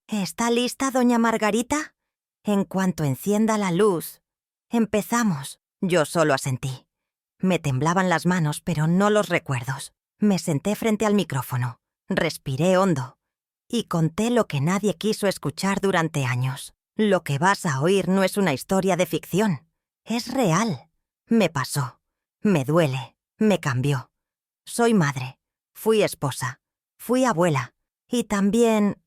¿Está lista, doña Margarita? En cuanto encienda la luz. Empezamos. Yo solo asentí. Me temblaban las manos, pero no los recuerdos. Me senté frente al micrófono, respiré hondo y conté lo que nadie quiso escuchar durante años. Lo que vas a oír no es una historia de ficción, es real. Me pasó, me duele, me cambió. Soy madre, fui esposa, fui abuela y también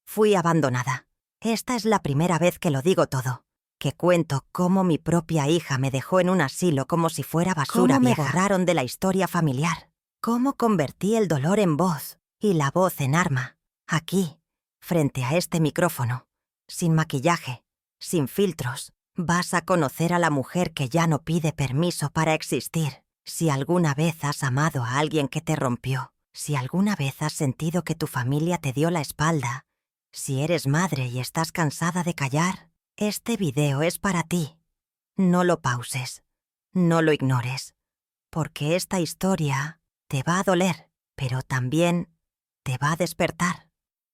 fui abandonada. Esta es la primera vez que lo digo todo, que cuento cómo mi propia hija me dejó en un asilo como si fuera basura vieja. Cómo me borraron de la historia familiar. Cómo convertí el dolor en voz y la voz en arma. Aquí, frente a este micrófono, sin maquillaje, sin filtros, vas a conocer a la mujer que ya no pide permiso para existir. Si alguna vez has amado a alguien que te rompió, si alguna vez has sentido que tu familia te dio la espalda, si eres madre y estás cansada de callar, este video es para ti. No lo pauses, no lo ignores, porque esta historia te va a doler, pero también te va a despertar.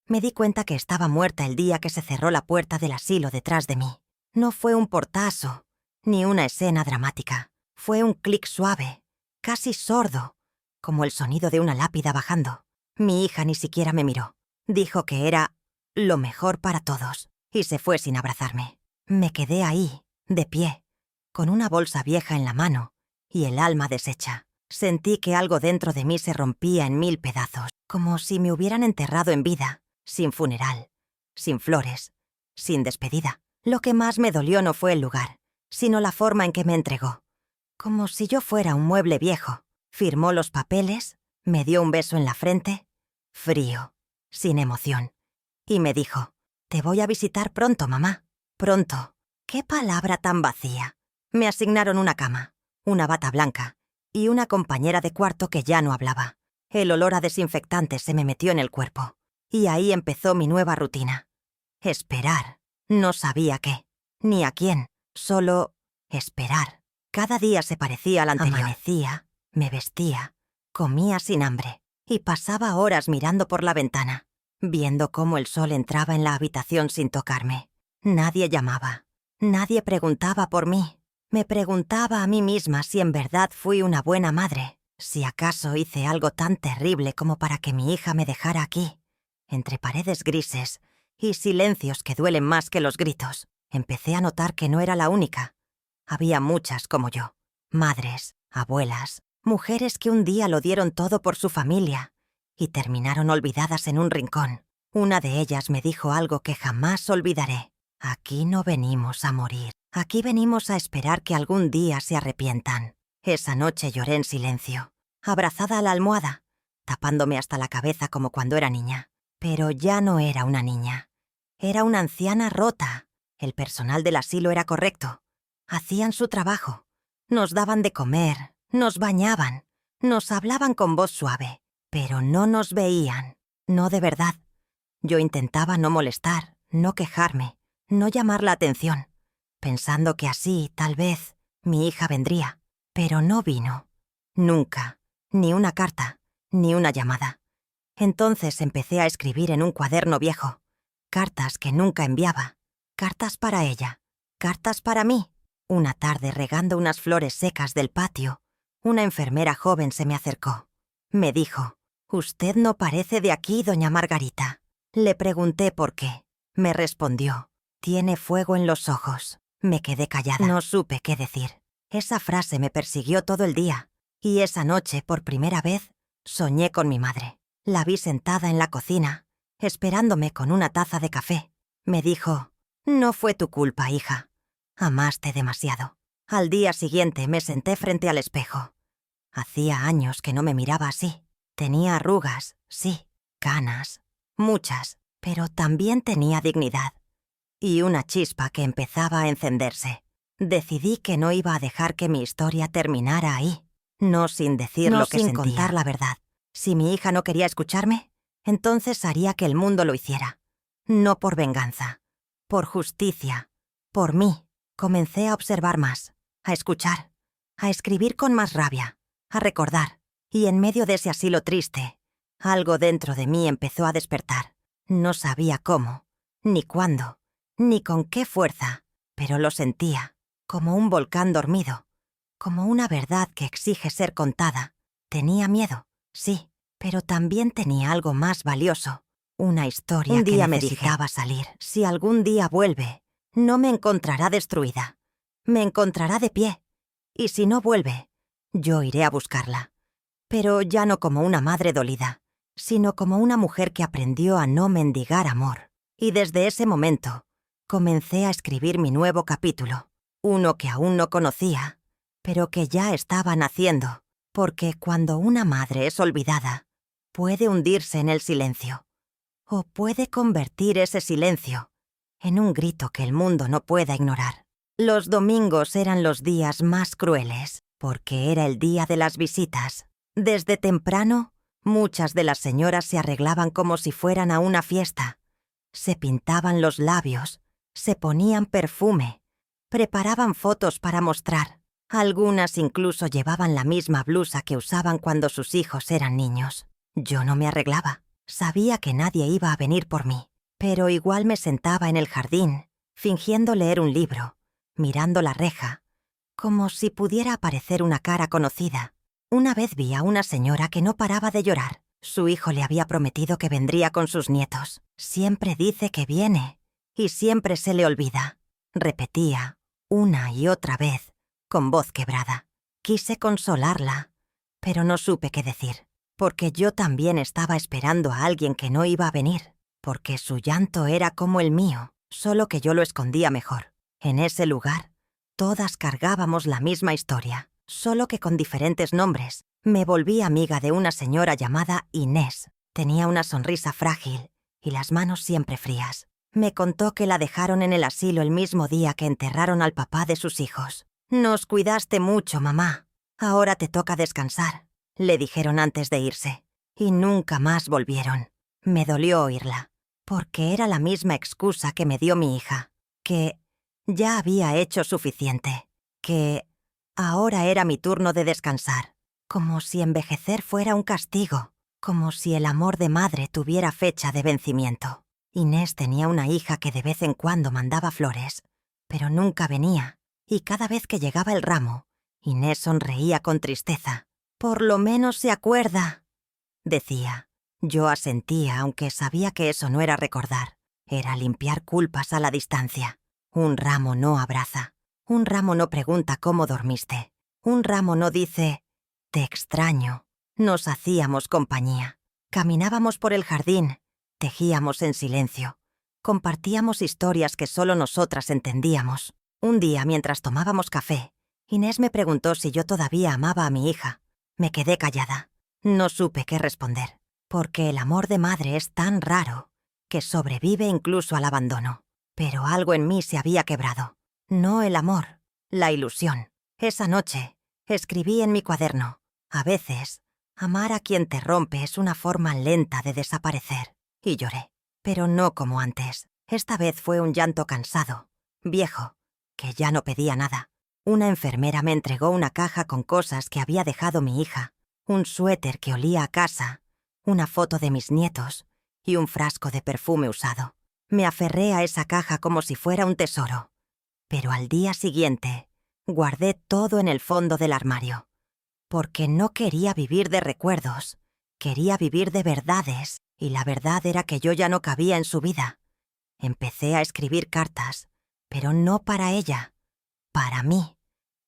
Me di cuenta que estaba muerta el día que se cerró la puerta del asilo detrás de mí. No fue un portazo, ni una escena dramática. Fue un clic suave, casi sordo, como el sonido de una lápida bajando. Mi hija ni siquiera me miró. Dijo que era lo mejor para todos, y se fue sin abrazarme. Me quedé ahí, de pie, con una bolsa vieja en la mano y el alma deshecha. Sentí que algo dentro de mí se rompía en 1000 pedazos, como si me hubieran enterrado en vida, sin funeral, sin flores, sin despedida. Lo que más me dolió no fue el lugar, sino la forma en que me entregó. Como si yo fuera un mueble viejo. Firmó los papeles, me dio un beso en la frente, frío, sin emoción, y me dijo: «Te voy a visitar pronto, mamá». Pronto. ¿Qué palabra tan vacía? Me asignaron una cama, una bata blanca y una compañera de cuarto que ya no hablaba. El olor a desinfectante se me metió en el cuerpo. Y ahí empezó mi nueva rutina. Esperar. No sabía qué, ni a quién, solo esperar. Cada día se parecía al anterior. Amanecía, me vestía, comía sin hambre y pasaba horas mirando por la ventana, viendo cómo el sol entraba en la habitación sin tocarme. Nadie llamaba, nadie preguntaba por mí. Me preguntaba a mí misma si en verdad fui una buena madre, si acaso hice algo tan terrible como para que mi hija me dejara aquí, entre paredes grises y silencios que duelen más que los gritos. Empecé a notar que no era la única. Había muchas como yo, madres, abuelas, mujeres que un día lo dieron todo por su familia y terminaron olvidadas en un rincón. Una de ellas me dijo algo que jamás olvidaré. Aquí no venimos a morir. Aquí venimos a esperar que algún día se arrepientan. Esa noche lloré en silencio, abrazada a la almohada, tapándome hasta la cabeza como cuando era niña. Pero ya no era una niña. Era una anciana rota. El personal del asilo era correcto. Hacían su trabajo. Nos daban de comer, nos bañaban, nos hablaban con voz suave, pero no nos veían. No de verdad. Yo intentaba no molestar, no quejarme, no llamar la atención, pensando que así, tal vez, mi hija vendría. Pero no vino. Nunca. Ni una carta, ni una llamada. Entonces empecé a escribir en un cuaderno viejo. Cartas que nunca enviaba. Cartas para ella. Cartas para mí. Una tarde, regando unas flores secas del patio, una enfermera joven se me acercó. Me dijo: «Usted no parece de aquí, doña Margarita». Le pregunté por qué. Me respondió: «Tiene fuego en los ojos». Me quedé callada. No supe qué decir. Esa frase me persiguió todo el día. Y esa noche, por primera vez, soñé con mi madre. La vi sentada en la cocina, esperándome con una taza de café. Me dijo: «No fue tu culpa, hija. Amaste demasiado». Al día siguiente me senté frente al espejo. Hacía años que no me miraba así. Tenía arrugas, sí, canas, muchas, pero también tenía dignidad. Y una chispa que empezaba a encenderse. Decidí que no iba a dejar que mi historia terminara ahí. No sin decir lo que sentía. No sin contar la verdad. Si mi hija no quería escucharme, entonces haría que el mundo lo hiciera. No por venganza, por justicia, por mí. Comencé a observar más, a escuchar, a escribir con más rabia, a recordar. Y en medio de ese asilo triste, algo dentro de mí empezó a despertar. No sabía cómo, ni cuándo, ni con qué fuerza, pero lo sentía, como un volcán dormido, como una verdad que exige ser contada. Tenía miedo, sí, pero también tenía algo más valioso, una historia Un día que me necesitaba salir. Si algún día vuelve, no me encontrará destruida, me encontrará de pie, y si no vuelve, yo iré a buscarla. Pero ya no como una madre dolida, sino como una mujer que aprendió a no mendigar amor. Y desde ese momento, comencé a escribir mi nuevo capítulo, uno que aún no conocía, pero que ya estaba naciendo, porque cuando una madre es olvidada, puede hundirse en el silencio, o puede convertir ese silencio en un grito que el mundo no pueda ignorar. Los domingos eran los días más crueles, porque era el día de las visitas. Desde temprano, muchas de las señoras se arreglaban como si fueran a una fiesta. Se pintaban los labios, se ponían perfume, preparaban fotos para mostrar. Algunas incluso llevaban la misma blusa que usaban cuando sus hijos eran niños. Yo no me arreglaba. Sabía que nadie iba a venir por mí, pero igual me sentaba en el jardín, fingiendo leer un libro, mirando la reja, como si pudiera aparecer una cara conocida. Una vez vi a una señora que no paraba de llorar. Su hijo le había prometido que vendría con sus nietos. Siempre dice que viene, y siempre se le olvida. Repetía, una y otra vez, con voz quebrada. Quise consolarla, pero no supe qué decir, porque yo también estaba esperando a alguien que no iba a venir, porque su llanto era como el mío, solo que yo lo escondía mejor. En ese lugar, todas cargábamos la misma historia, solo que con diferentes nombres. Me volví amiga de una señora llamada Inés. Tenía una sonrisa frágil y las manos siempre frías. Me contó que la dejaron en el asilo el mismo día que enterraron al papá de sus hijos. «Nos cuidaste mucho, mamá. Ahora te toca descansar», le dijeron antes de irse. Y nunca más volvieron. Me dolió oírla, porque era la misma excusa que me dio mi hija, que ya había hecho suficiente, que ahora era mi turno de descansar, como si envejecer fuera un castigo, como si el amor de madre tuviera fecha de vencimiento. Inés tenía una hija que de vez en cuando mandaba flores, pero nunca venía, y cada vez que llegaba el ramo, Inés sonreía con tristeza. «Por lo menos se acuerda», decía. Yo asentía, aunque sabía que eso no era recordar, era limpiar culpas a la distancia. Un ramo no abraza, un ramo no pregunta cómo dormiste, un ramo no dice «te extraño». Nos hacíamos compañía, caminábamos por el jardín, tejíamos en silencio, compartíamos historias que solo nosotras entendíamos. Un día, mientras tomábamos café, Inés me preguntó si yo todavía amaba a mi hija. Me quedé callada. No supe qué responder, porque el amor de madre es tan raro que sobrevive incluso al abandono. Pero algo en mí se había quebrado. No el amor, la ilusión. Esa noche, escribí en mi cuaderno: «A veces, amar a quien te rompe es una forma lenta de desaparecer». Y lloré, pero no como antes. Esta vez fue un llanto cansado, viejo, que ya no pedía nada. Una enfermera me entregó una caja con cosas que había dejado mi hija, un suéter que olía a casa, una foto de mis nietos y un frasco de perfume usado. Me aferré a esa caja como si fuera un tesoro, pero al día siguiente guardé todo en el fondo del armario, porque no quería vivir de recuerdos, quería vivir de verdades, y la verdad era que yo ya no cabía en su vida. Empecé a escribir cartas, pero no para ella, para mí.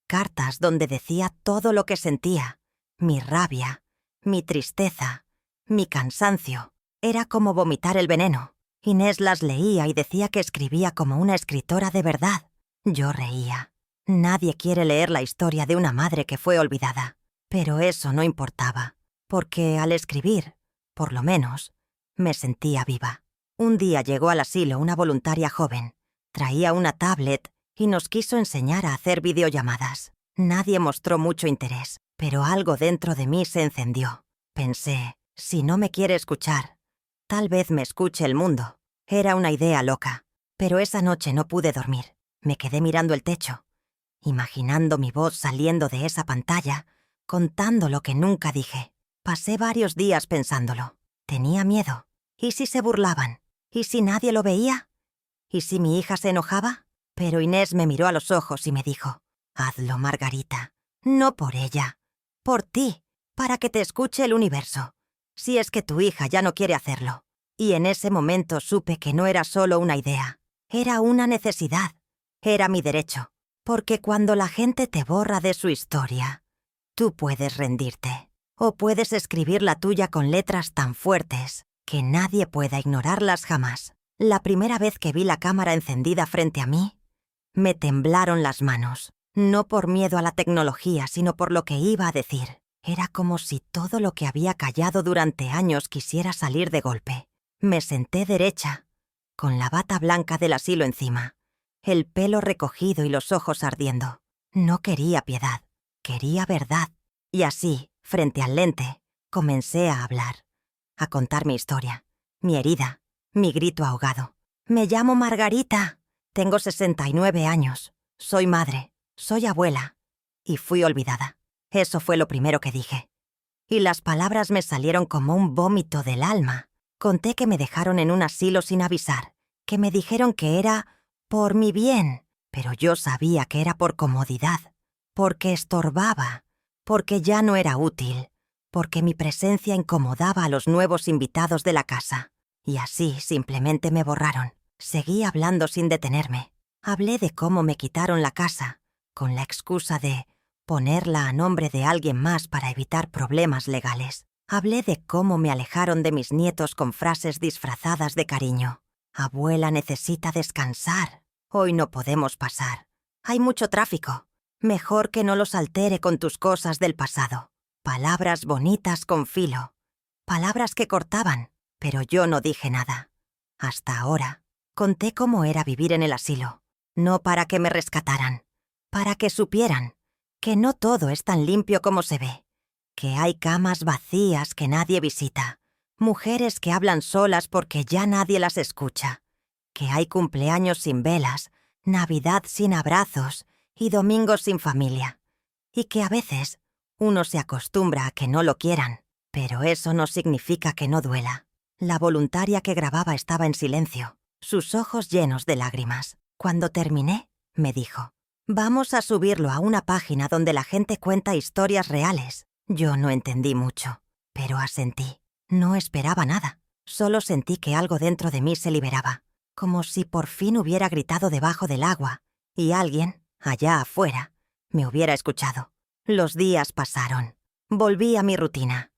Cartas donde decía todo lo que sentía, mi rabia, mi tristeza, mi cansancio. Era como vomitar el veneno. Inés las leía y decía que escribía como una escritora de verdad. Yo reía. Nadie quiere leer la historia de una madre que fue olvidada. Pero eso no importaba, porque al escribir, por lo menos, me sentía viva. Un día llegó al asilo una voluntaria joven. Traía una tablet y nos quiso enseñar a hacer videollamadas. Nadie mostró mucho interés, pero algo dentro de mí se encendió. Pensé, si no me quiere escuchar, tal vez me escuche el mundo. Era una idea loca, pero esa noche no pude dormir. Me quedé mirando el techo, imaginando mi voz saliendo de esa pantalla, contando lo que nunca dije. Pasé varios días pensándolo. Tenía miedo. ¿Y si se burlaban? ¿Y si nadie lo veía? ¿Y si mi hija se enojaba? Pero Inés me miró a los ojos y me dijo: «Hazlo, Margarita. No por ella. Por ti. Para que te escuche el universo. Si es que tu hija ya no quiere hacerlo». Y en ese momento supe que no era solo una idea. Era una necesidad. Era mi derecho. Porque cuando la gente te borra de su historia, tú puedes rendirte. O puedes escribir la tuya con letras tan fuertes que nadie pueda ignorarlas jamás. La primera vez que vi la cámara encendida frente a mí, me temblaron las manos. No por miedo a la tecnología, sino por lo que iba a decir. Era como si todo lo que había callado durante años quisiera salir de golpe. Me senté derecha, con la bata blanca del asilo encima, el pelo recogido y los ojos ardiendo. No quería piedad, quería verdad. Y así, frente al lente, comencé a hablar, a contar mi historia, mi herida, mi grito ahogado. Me llamo Margarita, tengo 69 años, soy madre, soy abuela, y fui olvidada. Eso fue lo primero que dije. Y las palabras me salieron como un vómito del alma. Conté que me dejaron en un asilo sin avisar, que me dijeron que era por mi bien, pero yo sabía que era por comodidad, porque estorbaba, porque ya no era útil, porque mi presencia incomodaba a los nuevos invitados de la casa. Y así simplemente me borraron. Seguí hablando sin detenerme. Hablé de cómo me quitaron la casa, con la excusa de ponerla a nombre de alguien más para evitar problemas legales. Hablé de cómo me alejaron de mis nietos con frases disfrazadas de cariño. «Abuela necesita descansar. Hoy no podemos pasar. Hay mucho tráfico. Mejor que no los altere con tus cosas del pasado». Palabras bonitas con filo. Palabras que cortaban, pero yo no dije nada. Hasta ahora, conté cómo era vivir en el asilo. No para que me rescataran, para que supieran que no todo es tan limpio como se ve. Que hay camas vacías que nadie visita, mujeres que hablan solas porque ya nadie las escucha, que hay cumpleaños sin velas, Navidad sin abrazos y domingos sin familia, y que a veces uno se acostumbra a que no lo quieran, pero eso no significa que no duela. La voluntaria que grababa estaba en silencio, sus ojos llenos de lágrimas. Cuando terminé, me dijo: «Vamos a subirlo a una página donde la gente cuenta historias reales». Yo no entendí mucho, pero asentí. No esperaba nada. Solo sentí que algo dentro de mí se liberaba, como si por fin hubiera gritado debajo del agua y alguien, allá afuera, me hubiera escuchado. Los días pasaron. Volví a mi rutina.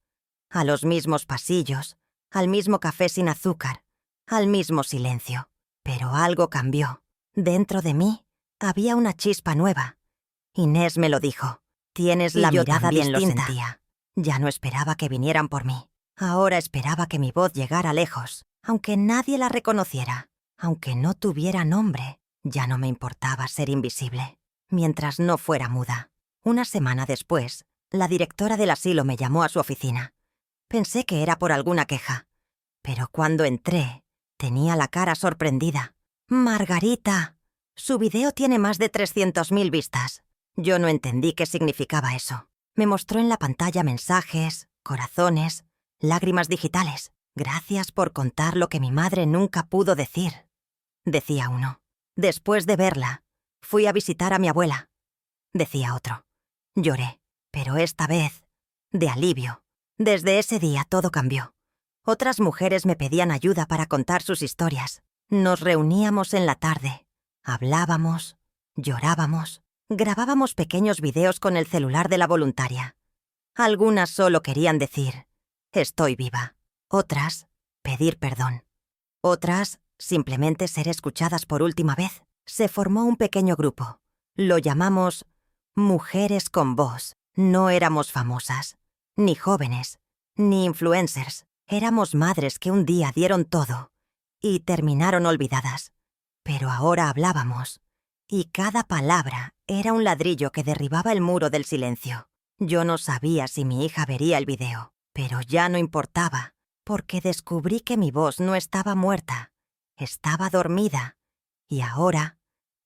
A los mismos pasillos, al mismo café sin azúcar, al mismo silencio. Pero algo cambió. Dentro de mí había una chispa nueva. Inés me lo dijo. «Tienes la mirada distinta». Lo sentía. Ya no esperaba que vinieran por mí. Ahora esperaba que mi voz llegara lejos, aunque nadie la reconociera, aunque no tuviera nombre. Ya no me importaba ser invisible, mientras no fuera muda. Una semana después, la directora del asilo me llamó a su oficina. Pensé que era por alguna queja, pero cuando entré, tenía la cara sorprendida. «Margarita, su video tiene más de 300.000 vistas». Yo no entendí qué significaba eso. Me mostró en la pantalla mensajes, corazones, lágrimas digitales. «Gracias por contar lo que mi madre nunca pudo decir», decía uno. «Después de verla, fui a visitar a mi abuela», decía otro. Lloré, pero esta vez, de alivio. Desde ese día todo cambió. Otras mujeres me pedían ayuda para contar sus historias. Nos reuníamos en la tarde, hablábamos, llorábamos. Grabábamos pequeños videos con el celular de la voluntaria. Algunas solo querían decir: «Estoy viva». Otras, pedir perdón. Otras, simplemente ser escuchadas por última vez. Se formó un pequeño grupo. Lo llamamos Mujeres con Voz. No éramos famosas, ni jóvenes, ni influencers. Éramos madres que un día dieron todo y terminaron olvidadas. Pero ahora hablábamos. Y cada palabra era un ladrillo que derribaba el muro del silencio. Yo no sabía si mi hija vería el video, pero ya no importaba, porque descubrí que mi voz no estaba muerta, estaba dormida, y ahora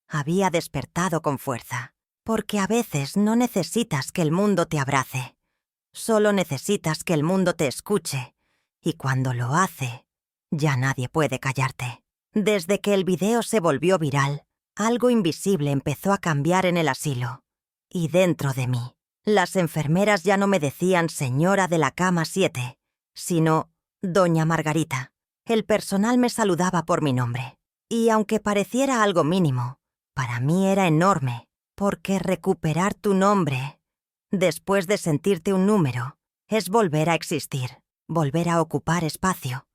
había despertado con fuerza. Porque a veces no necesitas que el mundo te abrace, solo necesitas que el mundo te escuche, y cuando lo hace, ya nadie puede callarte. Desde que el video se volvió viral, algo invisible empezó a cambiar en el asilo. Y dentro de mí, las enfermeras ya no me decían señora de la cama 7, sino doña Margarita. El personal me saludaba por mi nombre. Y aunque pareciera algo mínimo, para mí era enorme, porque recuperar tu nombre, después de sentirte un número, es volver a existir, volver a ocupar espacio,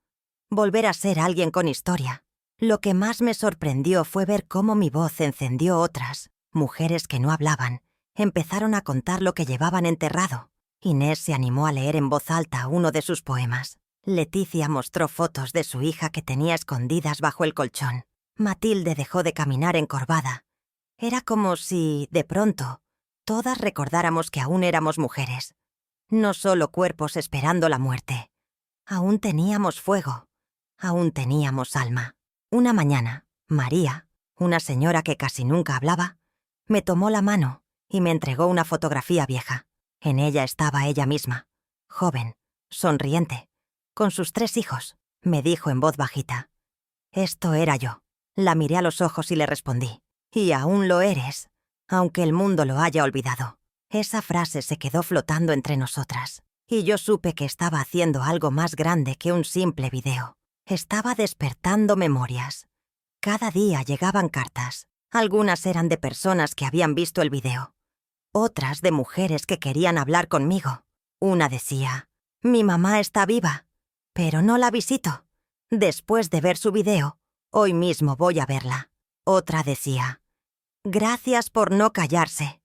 volver a ser alguien con historia. Lo que más me sorprendió fue ver cómo mi voz encendió otras. Mujeres que no hablaban empezaron a contar lo que llevaban enterrado. Inés se animó a leer en voz alta uno de sus poemas. Leticia mostró fotos de su hija que tenía escondidas bajo el colchón. Matilde dejó de caminar encorvada. Era como si, de pronto, todas recordáramos que aún éramos mujeres. No solo cuerpos esperando la muerte. Aún teníamos fuego. Aún teníamos alma. Una mañana, María, una señora que casi nunca hablaba, me tomó la mano y me entregó una fotografía vieja. En ella estaba ella misma, joven, sonriente, con sus 3 hijos. Me dijo en voz bajita. Esto era yo. La miré a los ojos y le respondí. Y aún lo eres, aunque el mundo lo haya olvidado. Esa frase se quedó flotando entre nosotras, y yo supe que estaba haciendo algo más grande que un simple video. Estaba despertando memorias. Cada día llegaban cartas. Algunas eran de personas que habían visto el video. Otras de mujeres que querían hablar conmigo. Una decía, mi mamá está viva, pero no la visito. Después de ver su video, hoy mismo voy a verla. Otra decía, gracias por no callarse.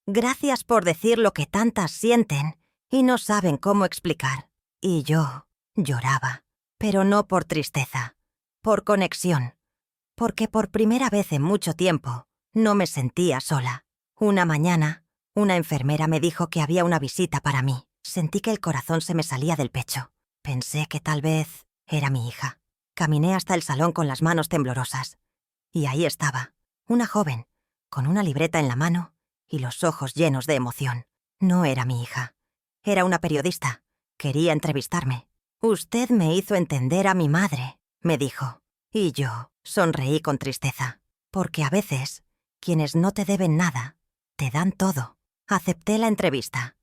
Gracias por decir lo que tantas sienten y no saben cómo explicar. Y yo lloraba. Pero no por tristeza, por conexión, porque por primera vez en mucho tiempo no me sentía sola. Una mañana, una enfermera me dijo que había una visita para mí. Sentí que el corazón se me salía del pecho. Pensé que tal vez era mi hija. Caminé hasta el salón con las manos temblorosas. Y ahí estaba, una joven, con una libreta en la mano y los ojos llenos de emoción. No era mi hija. Era una periodista. Quería entrevistarme. Usted me hizo entender a mi madre, me dijo. Y yo sonreí con tristeza, porque a veces, quienes no te deben nada, te dan todo. Acepté la entrevista.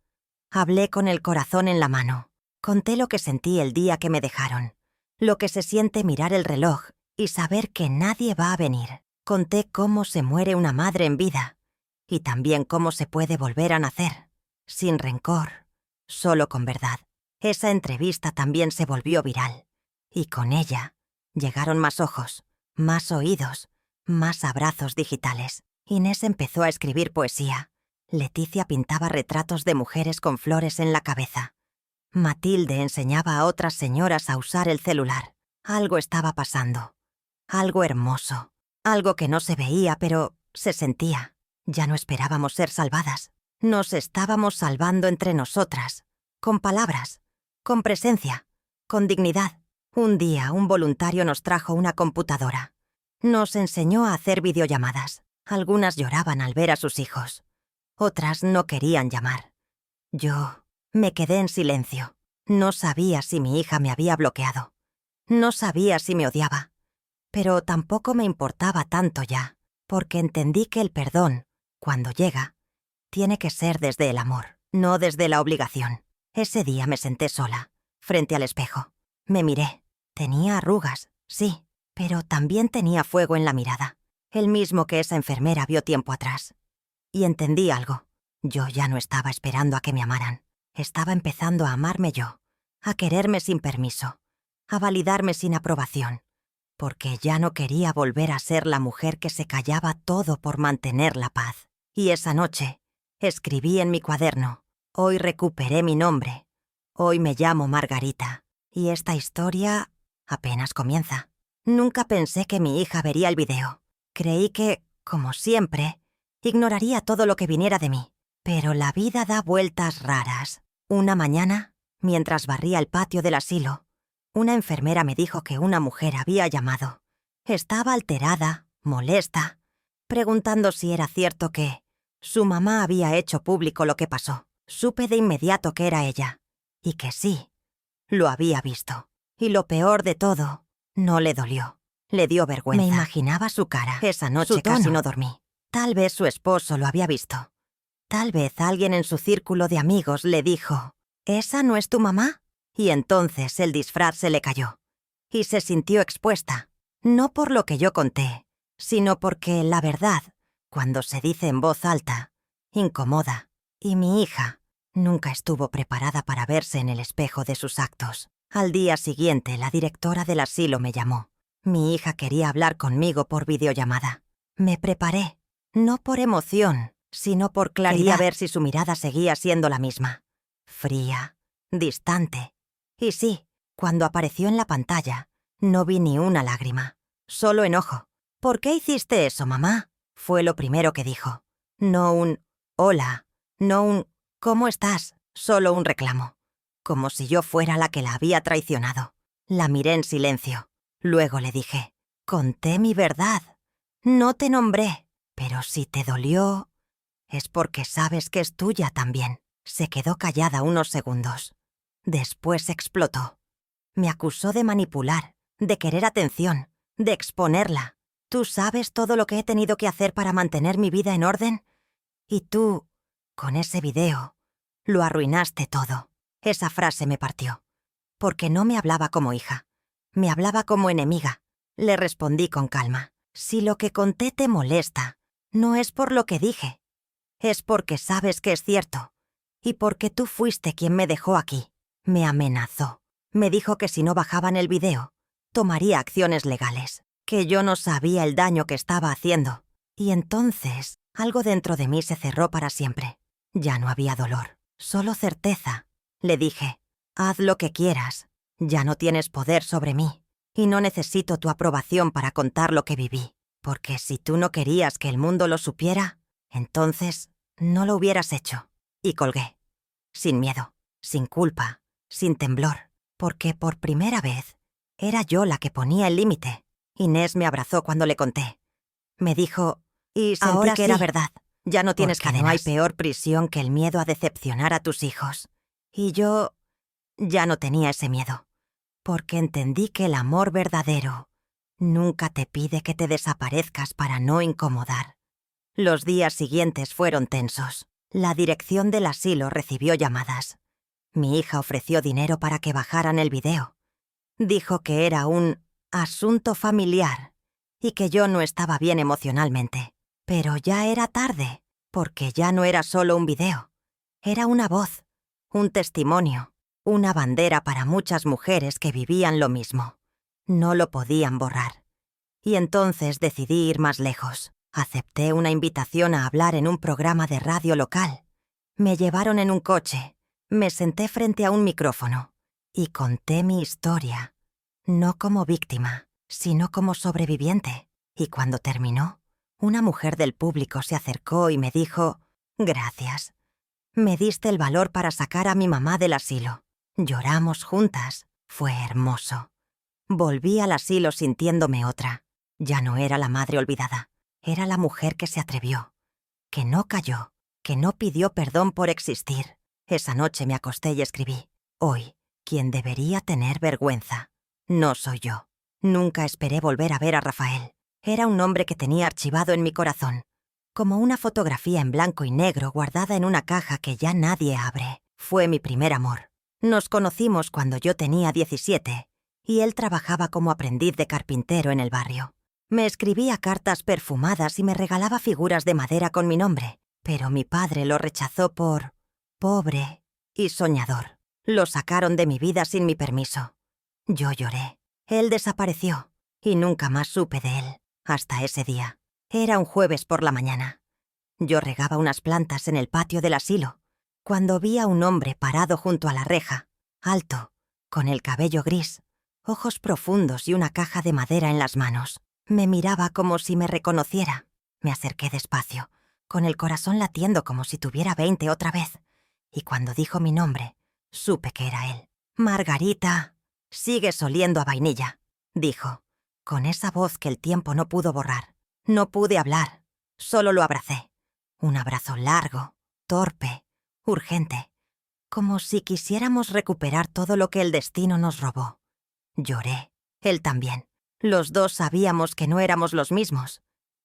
Hablé con el corazón en la mano. Conté lo que sentí el día que me dejaron. Lo que se siente mirar el reloj y saber que nadie va a venir. Conté cómo se muere una madre en vida. Y también cómo se puede volver a nacer. Sin rencor, solo con verdad. Esa entrevista también se volvió viral. Y con ella llegaron más ojos, más oídos, más abrazos digitales. Inés empezó a escribir poesía. Leticia pintaba retratos de mujeres con flores en la cabeza. Matilde enseñaba a otras señoras a usar el celular. Algo estaba pasando. Algo hermoso. Algo que no se veía, pero se sentía. Ya no esperábamos ser salvadas. Nos estábamos salvando entre nosotras. Con palabras. Con presencia, con dignidad. Un día, un voluntario nos trajo una computadora. Nos enseñó a hacer videollamadas. Algunas lloraban al ver a sus hijos. Otras no querían llamar. Yo me quedé en silencio. No sabía si mi hija me había bloqueado. No sabía si me odiaba. Pero tampoco me importaba tanto ya, porque entendí que el perdón, cuando llega, tiene que ser desde el amor, no desde la obligación. Ese día me senté sola, frente al espejo. Me miré. Tenía arrugas, sí, pero también tenía fuego en la mirada, el mismo que esa enfermera vio tiempo atrás. Y entendí algo. Yo ya no estaba esperando a que me amaran. Estaba empezando a amarme yo, a quererme sin permiso, a validarme sin aprobación, porque ya no quería volver a ser la mujer que se callaba todo por mantener la paz. Y esa noche, escribí en mi cuaderno. Hoy recuperé mi nombre. Hoy me llamo Margarita. Y esta historia apenas comienza. Nunca pensé que mi hija vería el video. Creí que, como siempre, ignoraría todo lo que viniera de mí. Pero la vida da vueltas raras. Una mañana, mientras barría el patio del asilo, una enfermera me dijo que una mujer había llamado. Estaba alterada, molesta, preguntando si era cierto que su mamá había hecho público lo que pasó. Supe de inmediato que era ella, y que sí, lo había visto. Y lo peor de todo, no le dolió. Le dio vergüenza. Me imaginaba su cara. Esa noche casi no dormí. Tal vez su esposo lo había visto. Tal vez alguien en su círculo de amigos le dijo, ¿esa no es tu mamá? Y entonces el disfraz se le cayó. Y se sintió expuesta. No por lo que yo conté, sino porque, la verdad, cuando se dice en voz alta, incomoda. Y mi hija nunca estuvo preparada para verse en el espejo de sus actos. Al día siguiente, la directora del asilo me llamó. Mi hija quería hablar conmigo por videollamada. Me preparé, no por emoción, sino por claridad. Quería ver si su mirada seguía siendo la misma. Fría, distante. Y sí, cuando apareció en la pantalla, no vi ni una lágrima, solo enojo. ¿Por qué hiciste eso, mamá? Fue lo primero que dijo. No un hola, no un ¿cómo estás? Solo un reclamo. Como si yo fuera la que la había traicionado. La miré en silencio. Luego le dije, conté mi verdad. No te nombré, pero si te dolió, es porque sabes que es tuya también. Se quedó callada unos segundos. Después explotó. Me acusó de manipular, de querer atención, de exponerla. ¿Tú sabes todo lo que he tenido que hacer para mantener mi vida en orden? Y tú, con ese video, lo arruinaste todo. Esa frase me partió. Porque no me hablaba como hija. Me hablaba como enemiga. Le respondí con calma. Si lo que conté te molesta, no es por lo que dije. Es porque sabes que es cierto. Y porque tú fuiste quien me dejó aquí. Me amenazó. Me dijo que si no bajaban el video, tomaría acciones legales. Que yo no sabía el daño que estaba haciendo. Y entonces, algo dentro de mí se cerró para siempre. Ya no había dolor, solo certeza. Le dije, haz lo que quieras. Ya no tienes poder sobre mí. Y no necesito tu aprobación para contar lo que viví. Porque si tú no querías que el mundo lo supiera, entonces no lo hubieras hecho. Y colgué. Sin miedo, sin culpa, sin temblor. Porque por primera vez, era yo la que ponía el límite. Inés me abrazó cuando le conté. Me dijo, y sentí ahora que era verdad. Ya no tienes cadenas. No hay peor prisión que el miedo a decepcionar a tus hijos. Y yo ya no tenía ese miedo. Porque entendí que el amor verdadero nunca te pide que te desaparezcas para no incomodar. Los días siguientes fueron tensos. La dirección del asilo recibió llamadas. Mi hija ofreció dinero para que bajaran el video. Dijo que era un asunto familiar y que yo no estaba bien emocionalmente. Pero ya era tarde, porque ya no era solo un video. Era una voz, un testimonio, una bandera para muchas mujeres que vivían lo mismo. No lo podían borrar. Y entonces decidí ir más lejos. Acepté una invitación a hablar en un programa de radio local. Me llevaron en un coche. Me senté frente a un micrófono y conté mi historia. No como víctima, sino como sobreviviente. Y cuando terminó, una mujer del público se acercó y me dijo, «Gracias. Me diste el valor para sacar a mi mamá del asilo. Lloramos juntas. Fue hermoso». Volví al asilo sintiéndome otra. Ya no era la madre olvidada. Era la mujer que se atrevió, que no cayó, que no pidió perdón por existir. Esa noche me acosté y escribí, «Hoy, quien debería tener vergüenza, no soy yo». Nunca esperé volver a ver a Rafael. Era un hombre que tenía archivado en mi corazón, como una fotografía en blanco y negro guardada en una caja que ya nadie abre. Fue mi primer amor. Nos conocimos cuando yo tenía 17 y él trabajaba como aprendiz de carpintero en el barrio. Me escribía cartas perfumadas y me regalaba figuras de madera con mi nombre, pero mi padre lo rechazó por pobre y soñador. Lo sacaron de mi vida sin mi permiso. Yo lloré. Él desapareció y nunca más supe de él, hasta ese día. Era un jueves por la mañana. Yo regaba unas plantas en el patio del asilo, cuando vi a un hombre parado junto a la reja, alto, con el cabello gris, ojos profundos y una caja de madera en las manos. Me miraba como si me reconociera. Me acerqué despacio, con el corazón latiendo como si tuviera 20 otra vez. Y cuando dijo mi nombre, supe que era él. «Margarita, sigues oliendo a vainilla», dijo, con esa voz que el tiempo no pudo borrar. No pude hablar, solo lo abracé. Un abrazo largo, torpe, urgente, como si quisiéramos recuperar todo lo que el destino nos robó. Lloré, él también. Los dos sabíamos que no éramos los mismos,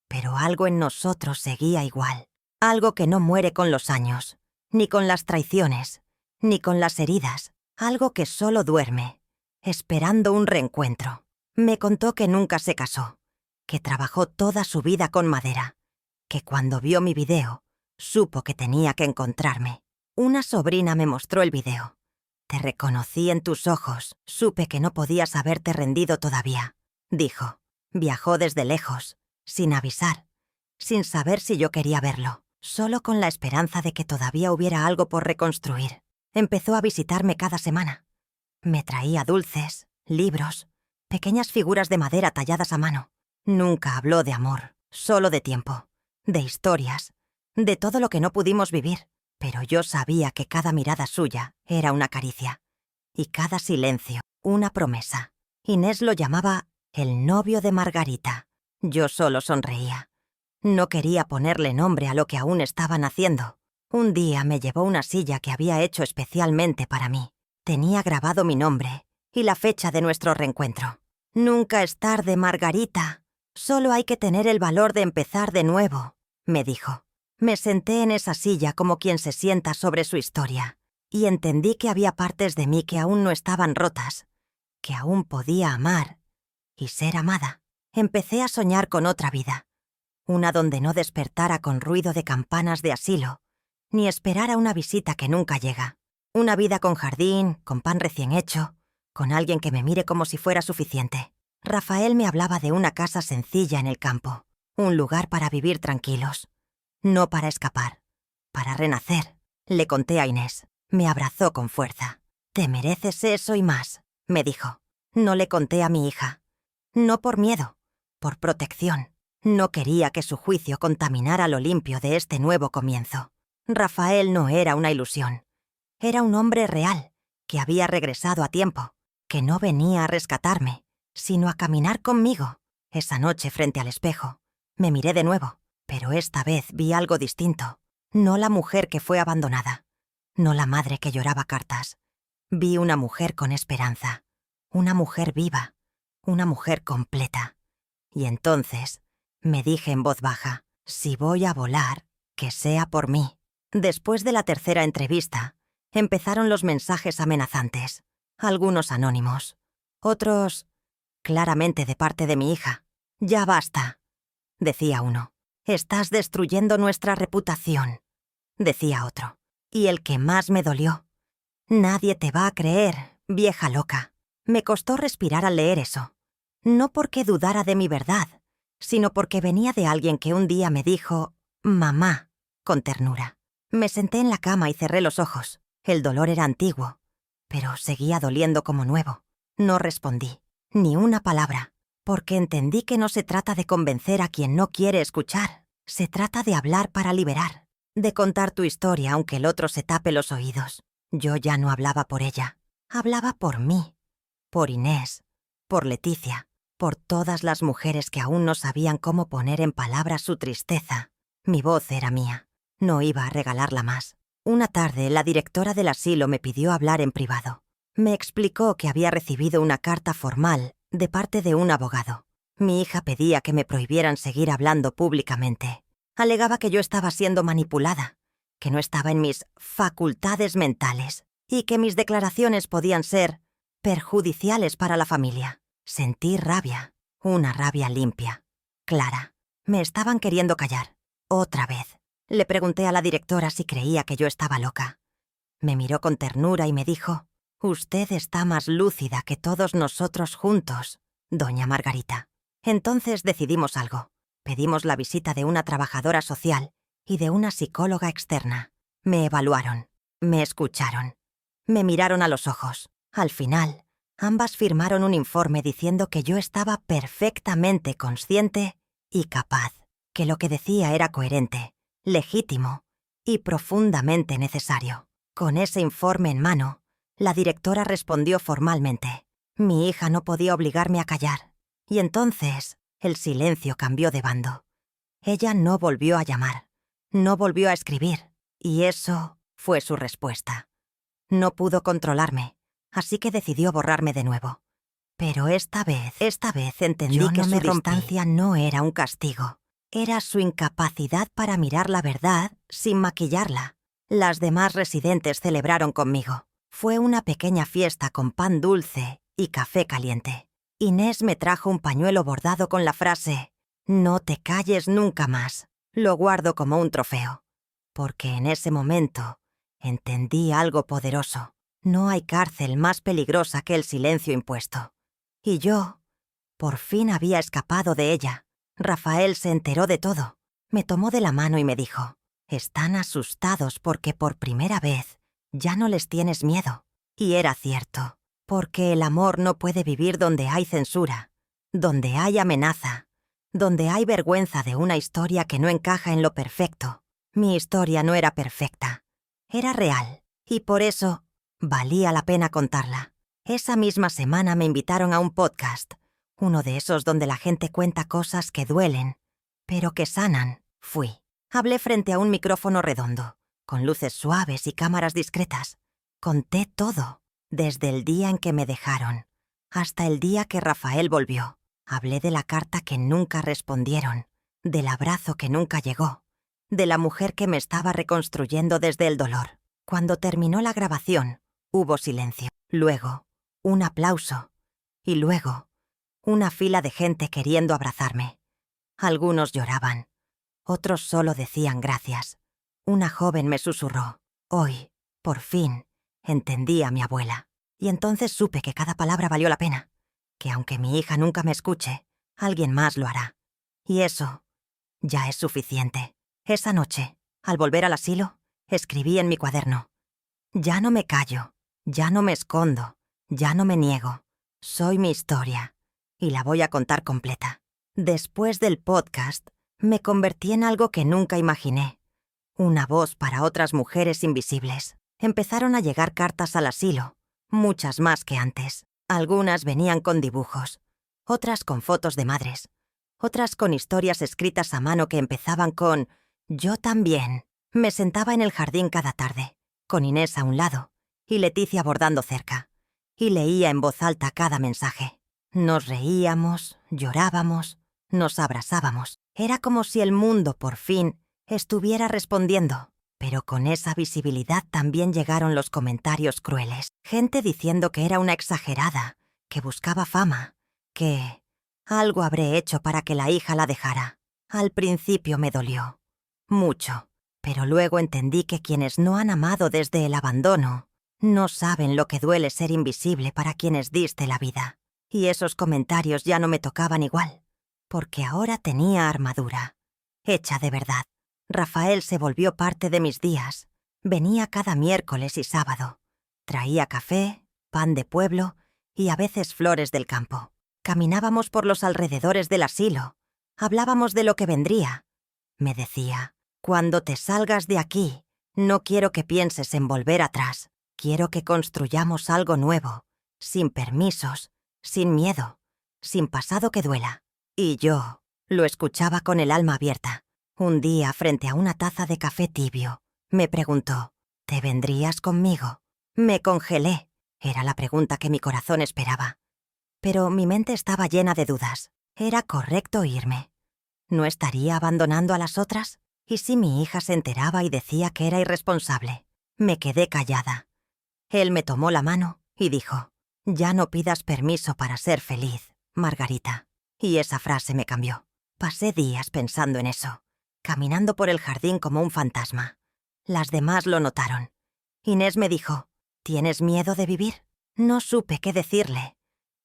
pero algo en nosotros seguía igual. Algo que no muere con los años, ni con las traiciones, ni con las heridas. Algo que solo duerme, esperando un reencuentro. Me contó que nunca se casó, que trabajó toda su vida con madera, que cuando vio mi video, supo que tenía que encontrarme. Una sobrina me mostró el video. Te reconocí en tus ojos, supe que no podías haberte rendido todavía, dijo. Viajó desde lejos, sin avisar, sin saber si yo quería verlo, solo con la esperanza de que todavía hubiera algo por reconstruir. Empezó a visitarme cada semana. Me traía dulces, libros, pequeñas figuras de madera talladas a mano. Nunca habló de amor, solo de tiempo, de historias, de todo lo que no pudimos vivir. Pero yo sabía que cada mirada suya era una caricia, y cada silencio una promesa. Inés lo llamaba el novio de Margarita. Yo solo sonreía. No quería ponerle nombre a lo que aún estaban haciendo. Un día me llevó una silla que había hecho especialmente para mí. Tenía grabado mi nombre y la fecha de nuestro reencuentro. Nunca es tarde, Margarita. Solo hay que tener el valor de empezar de nuevo, me dijo. Me senté en esa silla como quien se sienta sobre su historia, y entendí que había partes de mí que aún no estaban rotas, que aún podía amar y ser amada. Empecé a soñar con otra vida, una donde no despertara con ruido de campanas de asilo, ni esperara una visita que nunca llega. Una vida con jardín, con pan recién hecho, con alguien que me mire como si fuera suficiente. Rafael me hablaba de una casa sencilla en el campo, un lugar para vivir tranquilos. No para escapar, para renacer. Le conté a Inés. Me abrazó con fuerza. «Te mereces eso y más», me dijo. No le conté a mi hija. No por miedo, por protección. No quería que su juicio contaminara lo limpio de este nuevo comienzo. Rafael no era una ilusión. Era un hombre real, que había regresado a tiempo, que no venía a rescatarme, sino a caminar conmigo. Esa noche frente al espejo, me miré de nuevo. Pero esta vez vi algo distinto. No la mujer que fue abandonada. No la madre que lloraba cartas. Vi una mujer con esperanza. Una mujer viva. Una mujer completa. Y entonces me dije en voz baja, si voy a volar, que sea por mí. Después de la tercera entrevista, empezaron los mensajes amenazantes. Algunos anónimos. Otros, claramente de parte de mi hija. «Ya basta», decía uno. «Estás destruyendo nuestra reputación», decía otro. Y el que más me dolió. «Nadie te va a creer, vieja loca». Me costó respirar al leer eso. No porque dudara de mi verdad, sino porque venía de alguien que un día me dijo «mamá», con ternura. Me senté en la cama y cerré los ojos. El dolor era antiguo, pero seguía doliendo como nuevo. No respondí, ni una palabra. Porque entendí que no se trata de convencer a quien no quiere escuchar. Se trata de hablar para liberar, de contar tu historia aunque el otro se tape los oídos. Yo ya no hablaba por ella. Hablaba por mí, por Inés, por Leticia, por todas las mujeres que aún no sabían cómo poner en palabras su tristeza. Mi voz era mía. No iba a regalarla más. Una tarde, la directora del asilo me pidió hablar en privado. Me explicó que había recibido una carta formal de parte de un abogado. Mi hija pedía que me prohibieran seguir hablando públicamente. Alegaba que yo estaba siendo manipulada, que no estaba en mis facultades mentales y que mis declaraciones podían ser perjudiciales para la familia. Sentí rabia, una rabia limpia, clara. Me estaban queriendo callar. Otra vez. Le pregunté a la directora si creía que yo estaba loca. Me miró con ternura y me dijo: «Usted está más lúcida que todos nosotros juntos, doña Margarita». Entonces decidimos algo. Pedimos la visita de una trabajadora social y de una psicóloga externa. Me evaluaron, me escucharon, me miraron a los ojos. Al final, ambas firmaron un informe diciendo que yo estaba perfectamente consciente y capaz, que lo que decía era coherente, legítimo y profundamente necesario. Con ese informe en mano, la directora respondió formalmente. Mi hija no podía obligarme a callar. Y entonces el silencio cambió de bando. Ella no volvió a llamar, no volvió a escribir, y eso fue su respuesta. No pudo controlarme, así que decidió borrarme de nuevo. Pero esta vez entendí que su distancia no era un castigo. Era su incapacidad para mirar la verdad sin maquillarla. Las demás residentes celebraron conmigo. Fue una pequeña fiesta con pan dulce y café caliente. Inés me trajo un pañuelo bordado con la frase «No te calles nunca más». Lo guardo como un trofeo. Porque en ese momento entendí algo poderoso. No hay cárcel más peligrosa que el silencio impuesto. Y yo, por fin había escapado de ella. Rafael se enteró de todo. Me tomó de la mano y me dijo, «Están asustados porque por primera vez ya no les tienes miedo». Y era cierto, porque el amor no puede vivir donde hay censura, donde hay amenaza, donde hay vergüenza de una historia que no encaja en lo perfecto. Mi historia no era perfecta, era real, y por eso valía la pena contarla. Esa misma semana me invitaron a un podcast, uno de esos donde la gente cuenta cosas que duelen, pero que sanan. Fui. Hablé frente a un micrófono redondo, con luces suaves y cámaras discretas. Conté todo, desde el día en que me dejaron, hasta el día que Rafael volvió. Hablé de la carta que nunca respondieron, del abrazo que nunca llegó, de la mujer que me estaba reconstruyendo desde el dolor. Cuando terminó la grabación, hubo silencio. Luego, un aplauso. Y luego, una fila de gente queriendo abrazarme. Algunos lloraban. Otros solo decían gracias. Una joven me susurró. Hoy, por fin, entendí a mi abuela. Y entonces supe que cada palabra valió la pena. Que aunque mi hija nunca me escuche, alguien más lo hará. Y eso ya es suficiente. Esa noche, al volver al asilo, escribí en mi cuaderno. Ya no me callo, ya no me escondo, ya no me niego. Soy mi historia, y la voy a contar completa. Después del podcast, me convertí en algo que nunca imaginé. Una voz para otras mujeres invisibles. Empezaron a llegar cartas al asilo, muchas más que antes. Algunas venían con dibujos, otras con fotos de madres, otras con historias escritas a mano que empezaban con «Yo también». Me sentaba en el jardín cada tarde, con Inés a un lado y Leticia bordando cerca, y leía en voz alta cada mensaje. Nos reíamos, llorábamos, nos abrazábamos. Era como si el mundo, por fin, estuviera respondiendo. Pero con esa visibilidad también llegaron los comentarios crueles. Gente diciendo que era una exagerada, que buscaba fama, que algo habré hecho para que la hija la dejara. Al principio me dolió, mucho, pero luego entendí que quienes no han amado desde el abandono no saben lo que duele ser invisible para quienes diste la vida. Y esos comentarios ya no me tocaban igual, porque ahora tenía armadura, hecha de verdad. Rafael se volvió parte de mis días. Venía cada miércoles y sábado. Traía café, pan de pueblo y a veces flores del campo. Caminábamos por los alrededores del asilo. Hablábamos de lo que vendría. Me decía, cuando te salgas de aquí, no quiero que pienses en volver atrás. Quiero que construyamos algo nuevo, sin permisos, sin miedo, sin pasado que duela. Y yo lo escuchaba con el alma abierta. Un día, frente a una taza de café tibio, me preguntó, ¿te vendrías conmigo? Me congelé. Era la pregunta que mi corazón esperaba. Pero mi mente estaba llena de dudas. ¿Era correcto irme? ¿No estaría abandonando a las otras? ¿Y si mi hija se enteraba y decía que era irresponsable? Me quedé callada. Él me tomó la mano y dijo, «Ya no pidas permiso para ser feliz, Margarita». Y esa frase me cambió. Pasé días pensando en eso, caminando por el jardín como un fantasma. Las demás lo notaron. Inés me dijo, «¿Tienes miedo de vivir?» No supe qué decirle,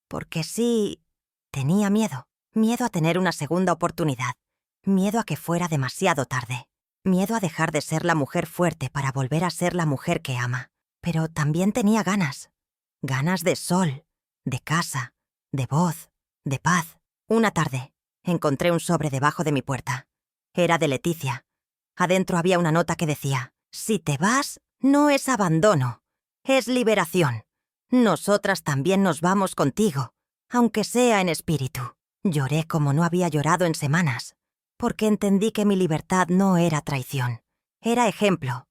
porque sí, tenía miedo. Miedo a tener una segunda oportunidad. Miedo a que fuera demasiado tarde. Miedo a dejar de ser la mujer fuerte para volver a ser la mujer que ama. Pero también tenía ganas. Ganas de sol, de casa, de voz, de paz. Una tarde, encontré un sobre debajo de mi puerta. Era de Leticia. Adentro había una nota que decía, «Si te vas, no es abandono, es liberación. Nosotras también nos vamos contigo, aunque sea en espíritu». Lloré como no había llorado en semanas, porque entendí que mi libertad no era traición, era ejemplo,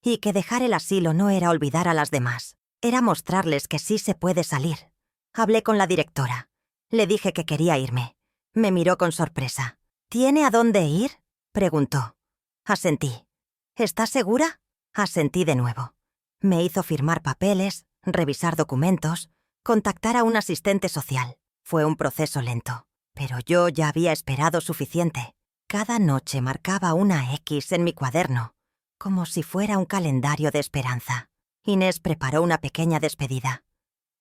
y que dejar el asilo no era olvidar a las demás, era mostrarles que sí se puede salir, Hablé con la directora. Le dije que quería irme. Me miró con sorpresa. ¿Tiene a dónde ir?, preguntó. Asentí. ¿Estás segura? Asentí de nuevo. Me hizo firmar papeles, revisar documentos, contactar a un asistente social. Fue un proceso lento, pero yo ya había esperado suficiente. Cada noche marcaba una X en mi cuaderno, como si fuera un calendario de esperanza. Inés preparó una pequeña despedida.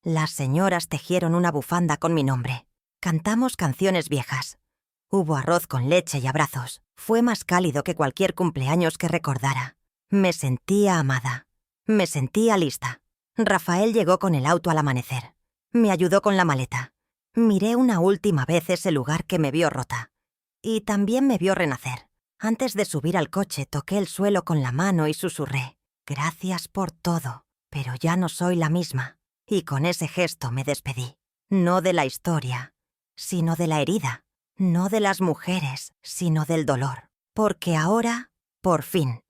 Las señoras tejieron una bufanda con mi nombre. Cantamos canciones viejas. Hubo arroz con leche y abrazos. Fue más cálido que cualquier cumpleaños que recordara. Me sentía amada. Me sentía lista. Rafael llegó con el auto al amanecer. Me ayudó con la maleta. Miré una última vez ese lugar que me vio rota. Y también me vio renacer. Antes de subir al coche toqué el suelo con la mano y susurré: «Gracias por todo, pero ya no soy la misma». Y con ese gesto me despedí. No de la historia, sino de la herida. No de las mujeres, sino del dolor. Porque ahora, por fin,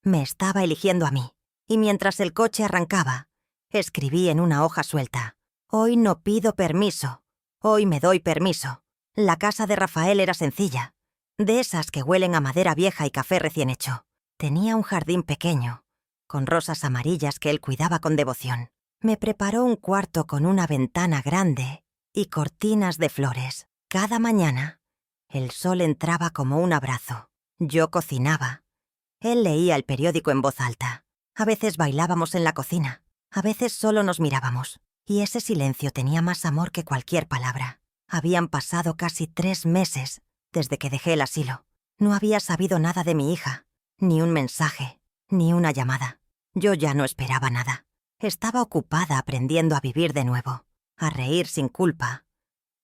me estaba eligiendo a mí. Y mientras el coche arrancaba, escribí en una hoja suelta: «Hoy no pido permiso. Hoy me doy permiso». La casa de Rafael era sencilla, de esas que huelen a madera vieja y café recién hecho. Tenía un jardín pequeño, con rosas amarillas que él cuidaba con devoción. Me preparó un cuarto con una ventana grande y cortinas de flores. Cada mañana, el sol entraba como un abrazo. Yo cocinaba. Él leía el periódico en voz alta. A veces bailábamos en la cocina. A veces solo nos mirábamos. Y ese silencio tenía más amor que cualquier palabra. Habían pasado casi 3 meses desde que dejé el asilo. No había sabido nada de mi hija. Ni un mensaje, ni una llamada. Yo ya no esperaba nada. Estaba ocupada aprendiendo a vivir de nuevo. A reír sin culpa.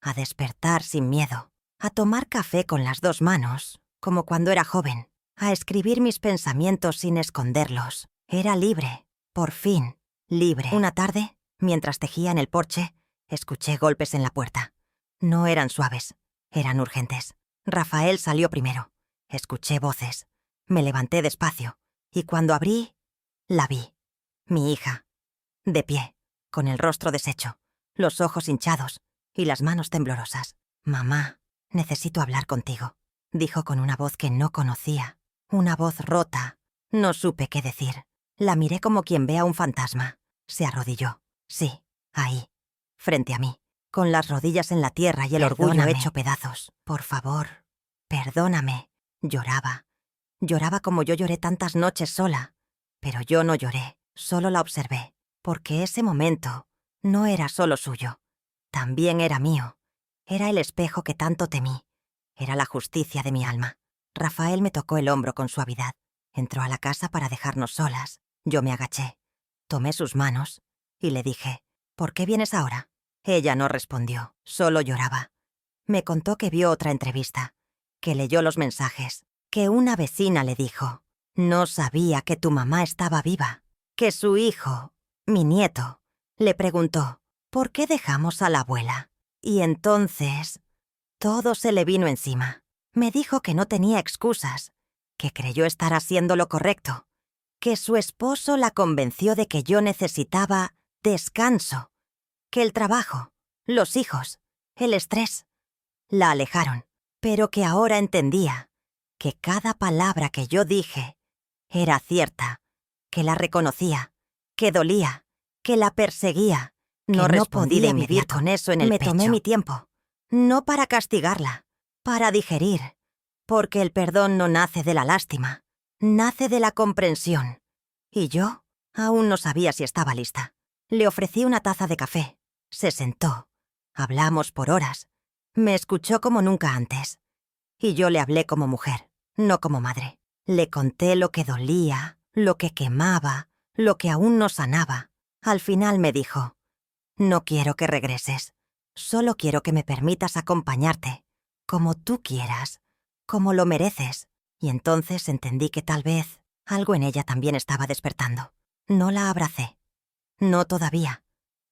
A despertar sin miedo. A tomar café con las 2 manos, como cuando era joven. A escribir mis pensamientos sin esconderlos. Era libre. Por fin, libre. Una tarde, mientras tejía en el porche, escuché golpes en la puerta. No eran suaves, eran urgentes. Rafael salió primero. Escuché voces. Me levanté despacio, y cuando abrí, la vi. Mi hija. De pie, con el rostro deshecho, los ojos hinchados y las manos temblorosas. «Mamá, necesito hablar contigo», dijo con una voz que no conocía. Una voz rota. No supe qué decir. La miré como quien ve a un fantasma. Se arrodilló. Sí, ahí, frente a mí, con las rodillas en la tierra y el orgullo hecho pedazos. «Por favor, perdóname». Lloraba. Lloraba como yo lloré tantas noches sola. Pero yo no lloré, solo la observé. Porque ese momento no era solo suyo. También era mío. Era el espejo que tanto temí. Era la justicia de mi alma. Rafael me tocó el hombro con suavidad. Entró a la casa para dejarnos solas. Yo me agaché. Tomé sus manos y le dije: «¿Por qué vienes ahora?». Ella no respondió, solo lloraba. Me contó que vio otra entrevista, que leyó los mensajes, que una vecina le dijo: «No sabía que tu mamá estaba viva», que su hijo, mi nieto, le preguntó: «¿Por qué dejamos a la abuela?». Y entonces todo se le vino encima. Me dijo que no tenía excusas, que creyó estar haciendo lo correcto, que su esposo la convenció de que yo necesitaba descanso, que el trabajo, los hijos, el estrés, la alejaron, pero que ahora entendía que cada palabra que yo dije era cierta, que la reconocía, que dolía, que la perseguía. No respondí de vivir con eso en el pecho. Me tomé mi tiempo, no para castigarla, para digerir, porque el perdón no nace de la lástima, nace de la comprensión. Y yo aún no sabía si estaba lista. Le ofrecí una taza de café. Se sentó. Hablamos por horas. Me escuchó como nunca antes. Y yo le hablé como mujer, no como madre. Le conté lo que dolía, lo que quemaba, lo que aún no sanaba. Al final me dijo: «No quiero que regreses. Solo quiero que me permitas acompañarte, como tú quieras, como lo mereces». Y entonces entendí que tal vez algo en ella también estaba despertando. No la abracé. No todavía.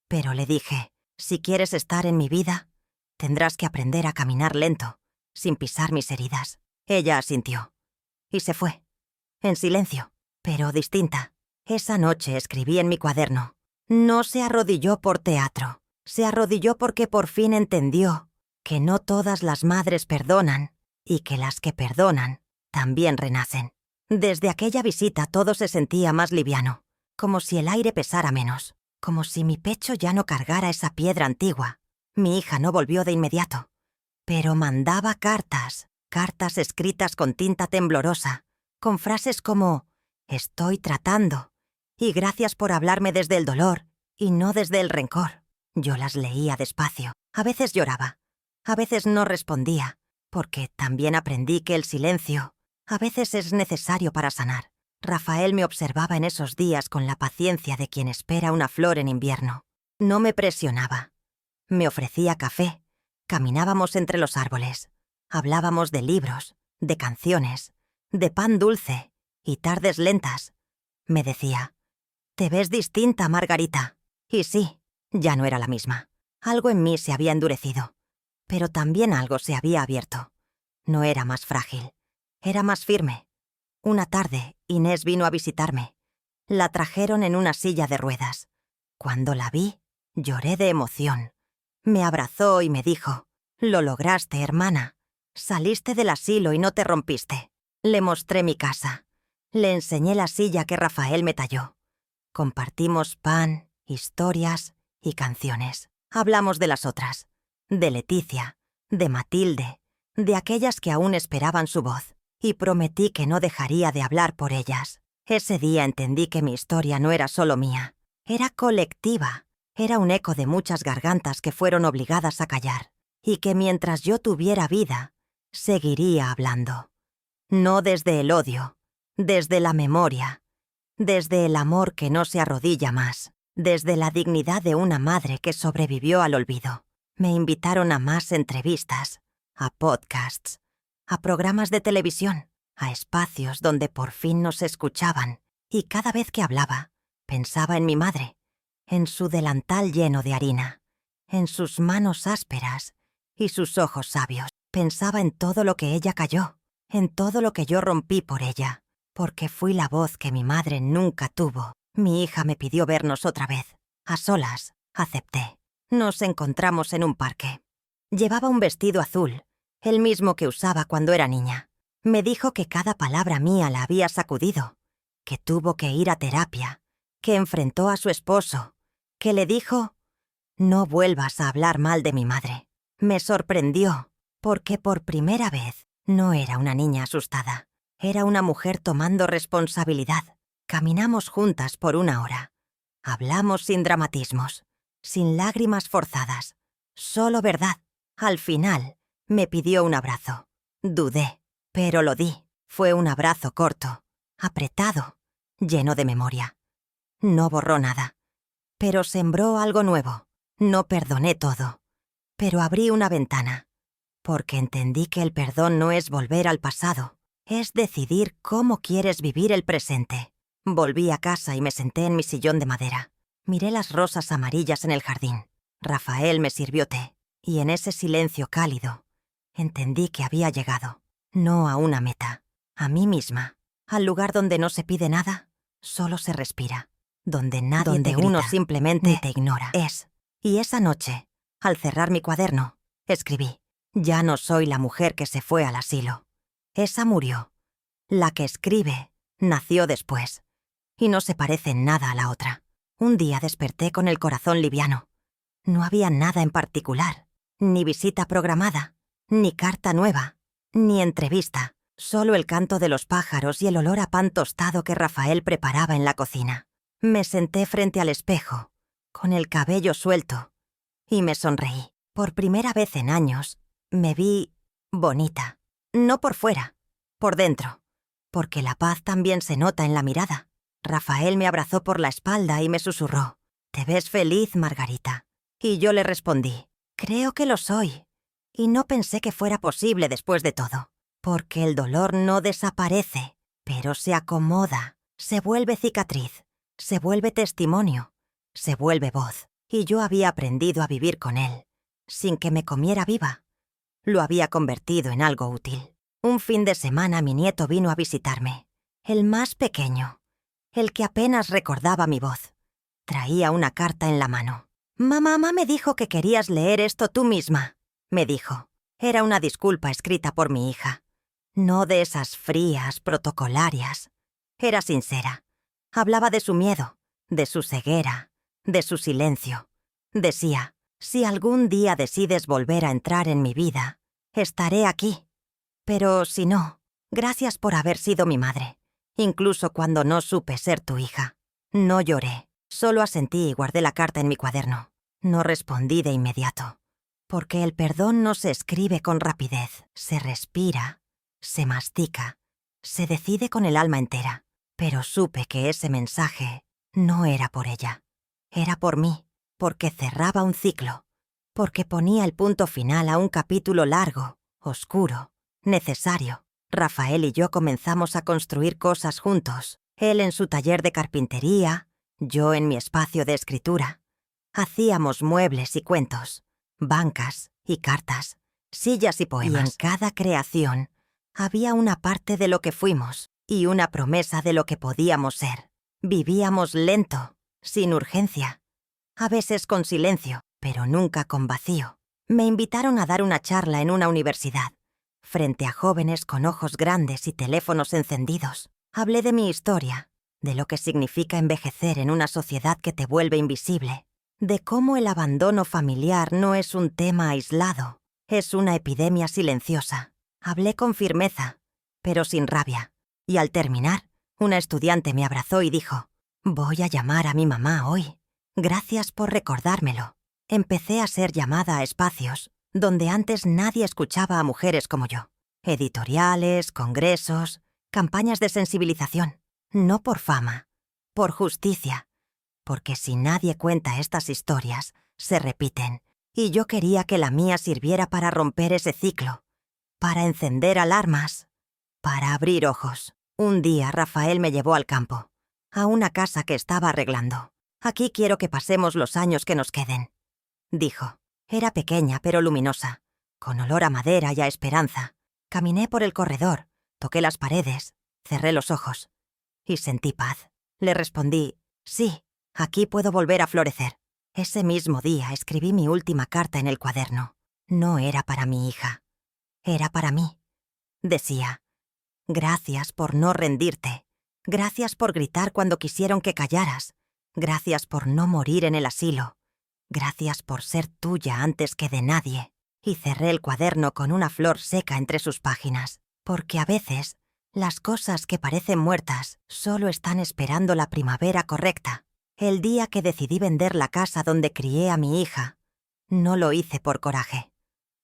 Pero le dije: «Si quieres estar en mi vida, tendrás que aprender a caminar lento, sin pisar mis heridas». Ella asintió. Y se fue. En silencio, pero distinta. Esa noche escribí en mi cuaderno: «No se arrodilló por teatro. Se arrodilló porque por fin entendió que no todas las madres perdonan y que las que perdonan también renacen. Desde aquella visita todo se sentía más liviano, como si el aire pesara menos, como si mi pecho ya no cargara esa piedra antigua. Mi hija no volvió de inmediato, pero mandaba cartas escritas con tinta temblorosa, con frases como «Estoy tratando» y «Gracias por hablarme desde el dolor y no desde el rencor». Yo las leía despacio. A veces lloraba, a veces no respondía, porque también aprendí que el silencio a veces es necesario para sanar. Rafael me observaba en esos días con la paciencia de quien espera una flor en invierno. No me presionaba. Me ofrecía café. Caminábamos entre los árboles. Hablábamos de libros, de canciones, de pan dulce y tardes lentas. Me decía, «Te ves distinta, Margarita». Y sí, ya no era la misma. Algo en mí se había endurecido, pero también algo se había abierto. No era más frágil, era más firme. Una tarde, Inés vino a visitarme. La trajeron en una silla de ruedas. Cuando la vi, lloré de emoción. Me abrazó y me dijo, «Lo lograste, hermana. Saliste del asilo y no te rompiste». Le mostré mi casa. Le enseñé la silla que Rafael me talló. Compartimos pan, historias y canciones. Hablamos de las otras, de Leticia, de Matilde, de aquellas que aún esperaban su voz, y prometí que no dejaría de hablar por ellas. Ese día entendí que mi historia no era solo mía, era colectiva, era un eco de muchas gargantas que fueron obligadas a callar, y que mientras yo tuviera vida, seguiría hablando. No desde el odio, desde la memoria, desde el amor que no se arrodilla más, desde la dignidad de una madre que sobrevivió al olvido. Me invitaron a más entrevistas, a podcasts, a programas de televisión, a espacios donde por fin nos escuchaban, y cada vez que hablaba, pensaba en mi madre, en su delantal lleno de harina, en sus manos ásperas y sus ojos sabios. Pensaba en todo lo que ella calló, en todo lo que yo rompí por ella, porque fui la voz que mi madre nunca tuvo. Mi hija me pidió vernos otra vez. A solas, acepté. Nos encontramos en un parque. Llevaba un vestido azul, el mismo que usaba cuando era niña. Me dijo que cada palabra mía la había sacudido, que tuvo que ir a terapia, que enfrentó a su esposo, que le dijo, «No vuelvas a hablar mal de mi madre». Me sorprendió, porque por primera vez no era una niña asustada. Era una mujer tomando responsabilidad. Caminamos juntas por 1 hora. Hablamos sin dramatismos, sin lágrimas forzadas, solo verdad. Al final, me pidió un abrazo. Dudé, pero lo di. Fue un abrazo corto, apretado, lleno de memoria. No borró nada, pero sembró algo nuevo. No perdoné todo, pero abrí una ventana, porque entendí que el perdón no es volver al pasado, es decidir cómo quieres vivir el presente. Volví a casa y me senté en mi sillón de madera. Miré las rosas amarillas en el jardín. Rafael me sirvió té, y en ese silencio cálido, entendí que había llegado, no a una meta, a mí misma, al lugar donde no se pide nada, solo se respira, donde nadie donde te grita, uno simplemente te ignora. Y esa noche, al cerrar mi cuaderno, escribí, «Ya no soy la mujer que se fue al asilo. Esa murió. La que escribe nació después, y no se parece en nada a la otra». Un día desperté con el corazón liviano. No había nada en particular, ni visita programada, ni carta nueva, ni entrevista, solo el canto de los pájaros y el olor a pan tostado que Rafael preparaba en la cocina. Me senté frente al espejo, con el cabello suelto, y me sonreí. Por primera vez en años, me vi bonita. No por fuera, por dentro, porque la paz también se nota en la mirada. Rafael me abrazó por la espalda y me susurró, «Te ves feliz, Margarita». Y yo le respondí, «Creo que lo soy». Y no pensé que fuera posible después de todo, porque el dolor no desaparece, pero se acomoda, se vuelve cicatriz, se vuelve testimonio, se vuelve voz. Y yo había aprendido a vivir con él, sin que me comiera viva. Lo había convertido en algo útil. Un fin de semana mi nieto vino a visitarme, el más pequeño, el que apenas recordaba mi voz. Traía una carta en la mano. Mamá me dijo que querías leer esto tú misma, me dijo. Era una disculpa escrita por mi hija. No de esas frías, protocolarias. Era sincera. Hablaba de su miedo, de su ceguera, de su silencio. Decía, si algún día decides volver a entrar en mi vida, estaré aquí. Pero si no, gracias por haber sido mi madre, incluso cuando no supe ser tu hija. No lloré, solo asentí y guardé la carta en mi cuaderno. No respondí de inmediato, porque el perdón no se escribe con rapidez, se respira, se mastica, se decide con el alma entera. Pero supe que ese mensaje no era por ella, era por mí, porque cerraba un ciclo, porque ponía el punto final a un capítulo largo, oscuro, necesario. Rafael y yo comenzamos a construir cosas juntos, él en su taller de carpintería, yo en mi espacio de escritura. Hacíamos muebles y cuentos, bancas y cartas, sillas y poemas. Y en cada creación había una parte de lo que fuimos y una promesa de lo que podíamos ser. Vivíamos lento, sin urgencia, a veces con silencio, pero nunca con vacío. Me invitaron a dar una charla en una universidad, frente a jóvenes con ojos grandes y teléfonos encendidos. Hablé de mi historia, de lo que significa envejecer en una sociedad que te vuelve invisible, de cómo el abandono familiar no es un tema aislado, es una epidemia silenciosa. Hablé con firmeza, pero sin rabia, y al terminar, una estudiante me abrazó y dijo, «Voy a llamar a mi mamá hoy. Gracias por recordármelo». Empecé a ser llamada a espacios donde antes nadie escuchaba a mujeres como yo. Editoriales, congresos, campañas de sensibilización. No por fama, por justicia. Porque si nadie cuenta estas historias, se repiten. Y yo quería que la mía sirviera para romper ese ciclo, para encender alarmas, para abrir ojos. Un día Rafael me llevó al campo, a una casa que estaba arreglando. «Aquí quiero que pasemos los años que nos queden», dijo. Era pequeña pero luminosa, con olor a madera y a esperanza. Caminé por el corredor, toqué las paredes, cerré los ojos y sentí paz. Le respondí, «Sí, aquí puedo volver a florecer». Ese mismo día escribí mi última carta en el cuaderno. No era para mi hija, era para mí. Decía, «Gracias por no rendirte. Gracias por gritar cuando quisieron que callaras. Gracias por no morir en el asilo. Gracias por ser tuya antes que de nadie». Y cerré el cuaderno con una flor seca entre sus páginas, porque a veces las cosas que parecen muertas solo están esperando la primavera correcta. El día que decidí vender la casa donde crié a mi hija, no lo hice por coraje,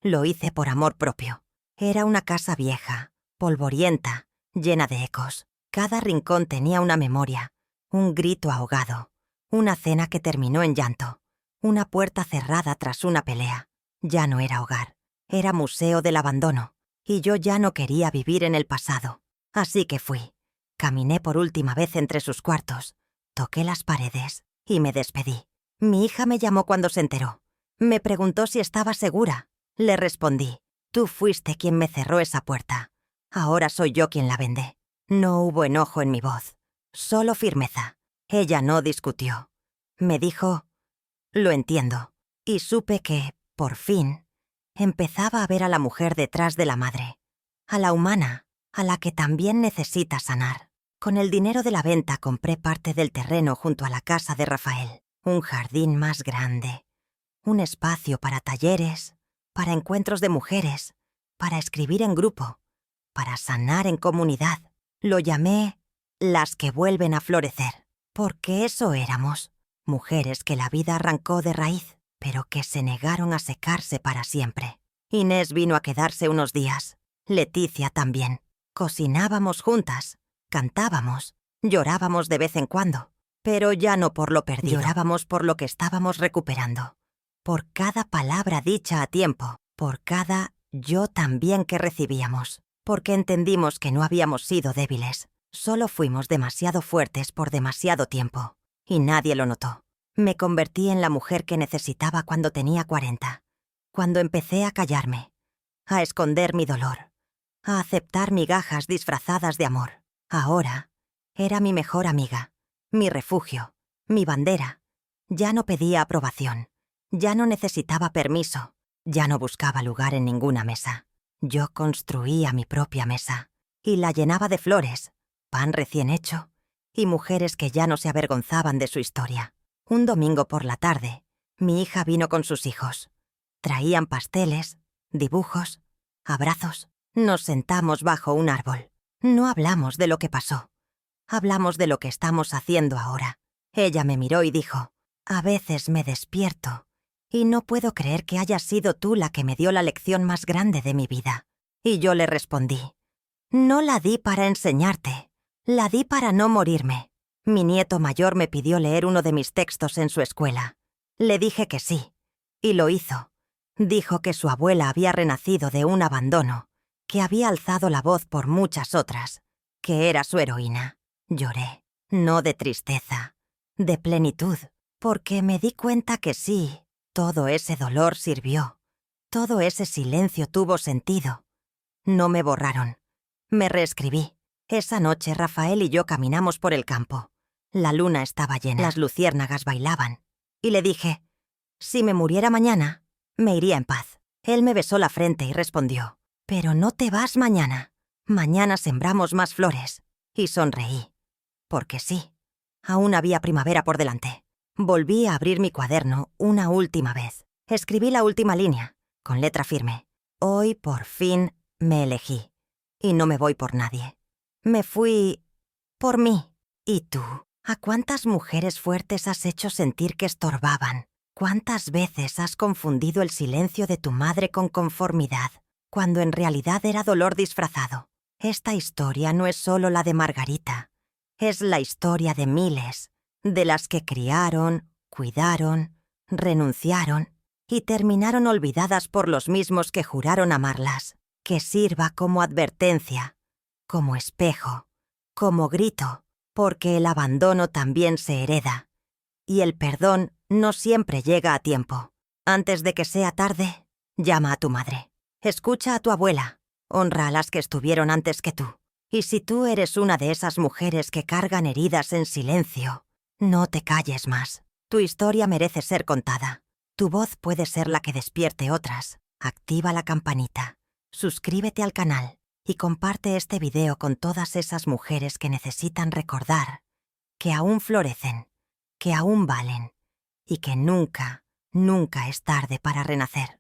lo hice por amor propio. Era una casa vieja, polvorienta, llena de ecos. Cada rincón tenía una memoria, un grito ahogado, una cena que terminó en llanto, una puerta cerrada tras una pelea. Ya no era hogar, era museo del abandono, y yo ya no quería vivir en el pasado. Así que fui. Caminé por última vez entre sus cuartos, toqué las paredes y me despedí. Mi hija me llamó cuando se enteró. Me preguntó si estaba segura. Le respondí, «Tú fuiste quien me cerró esa puerta. Ahora soy yo quien la vende». No hubo enojo en mi voz, solo firmeza. Ella no discutió. Me dijo, «Lo entiendo». Y supe que, por fin, empezaba a ver a la mujer detrás de la madre, a la humana, a la que también necesita sanar. Con el dinero de la venta compré parte del terreno junto a la casa de Rafael, un jardín más grande, un espacio para talleres, para encuentros de mujeres, para escribir en grupo, para sanar en comunidad. Lo llamé «Las que vuelven a florecer», porque eso éramos, mujeres que la vida arrancó de raíz, pero que se negaron a secarse para siempre. Inés vino a quedarse unos días, Leticia también. Cocinábamos juntas, cantábamos, llorábamos de vez en cuando, pero ya no por lo perdido. Llorábamos por lo que estábamos recuperando, por cada palabra dicha a tiempo, por cada «yo también» que recibíamos, porque entendimos que no habíamos sido débiles, solo fuimos demasiado fuertes por demasiado tiempo, y nadie lo notó. Me convertí en la mujer que necesitaba cuando tenía 40, cuando empecé a callarme, a esconder mi dolor, a aceptar migajas disfrazadas de amor. Ahora era mi mejor amiga, mi refugio, mi bandera. Ya no pedía aprobación, Ya no necesitaba permiso, ya no buscaba lugar en ninguna mesa. Yo construía mi propia mesa y la llenaba de flores, pan recién hecho y mujeres que ya no se avergonzaban de su historia. Un domingo por la tarde, mi hija vino con sus hijos. Traían pasteles, dibujos, abrazos. Nos sentamos bajo un árbol. No hablamos de lo que pasó. Hablamos de lo que estamos haciendo ahora. Ella me miró y dijo, «A veces me despierto y no puedo creer que hayas sido tú la que me dio la lección más grande de mi vida». Y yo le respondí, «No la di para enseñarte, la di para no morirme». Mi nieto mayor me pidió leer uno de mis textos en su escuela. Le dije que sí, y lo hizo. Dijo que su abuela había renacido de un abandono, que había alzado la voz por muchas otras, que era su heroína. Lloré, no de tristeza, de plenitud, porque me di cuenta que sí, todo ese dolor sirvió, todo ese silencio tuvo sentido. No me borraron, me reescribí. Esa noche Rafael y yo caminamos por el campo. La luna estaba llena, las luciérnagas bailaban, y le dije, si me muriera mañana, me iría en paz. Él me besó la frente y respondió, «Pero no te vas mañana. Mañana sembramos más flores». Y sonreí. Porque sí, aún había primavera por delante. Volví a abrir mi cuaderno una última vez. Escribí la última línea, con letra firme. Hoy, por fin, me elegí. Y no me voy por nadie. Me fui por mí. ¿Y tú? ¿A cuántas mujeres fuertes has hecho sentir que estorbaban? ¿Cuántas veces has confundido el silencio de tu madre con conformidad, cuando en realidad era dolor disfrazado? Esta historia no es solo la de Margarita, es la historia de miles, de las que criaron, cuidaron, renunciaron y terminaron olvidadas por los mismos que juraron amarlas. Que sirva como advertencia, como espejo, como grito, porque el abandono también se hereda. Y el perdón no siempre llega a tiempo. Antes de que sea tarde, llama a tu madre. Escucha a tu abuela. Honra a las que estuvieron antes que tú. Y si tú eres una de esas mujeres que cargan heridas en silencio, no te calles más. Tu historia merece ser contada. Tu voz puede ser la que despierte otras. Activa la campanita. Suscríbete al canal y comparte este video con todas esas mujeres que necesitan recordar que aún florecen, que aún valen y que nunca, nunca es tarde para renacer.